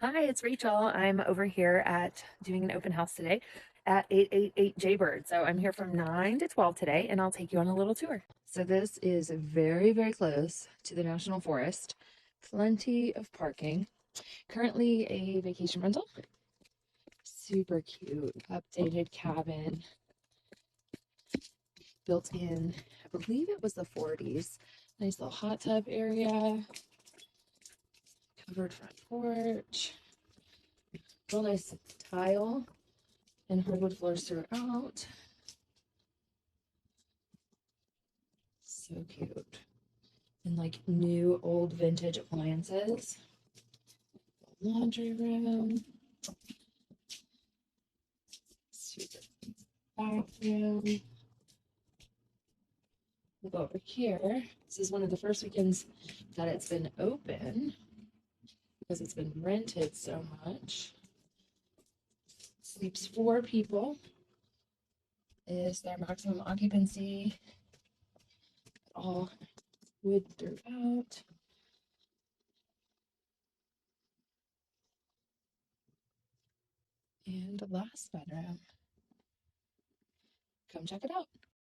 Hi, it's Rachel. I'm over here at doing an open house today at 888 Jaybird. So I'm here from 9 to 12 today, and I'll take you on a little tour. So this is very, very close to the National Forest. Plenty of parking. Currently a vacation rental. Super cute, updated cabin built in, I believe it was the 40s. Nice little hot tub area, covered front porch, real nice tile and hardwood floors throughout. So cute. And like new old vintage appliances. Laundry room. Super bathroom. We'll go over here. This is one of the first weekends that it's been open because it's been rented so much. Sleeps 4 people is their maximum occupancy. All wood throughout. And the last bedroom. Come check it out.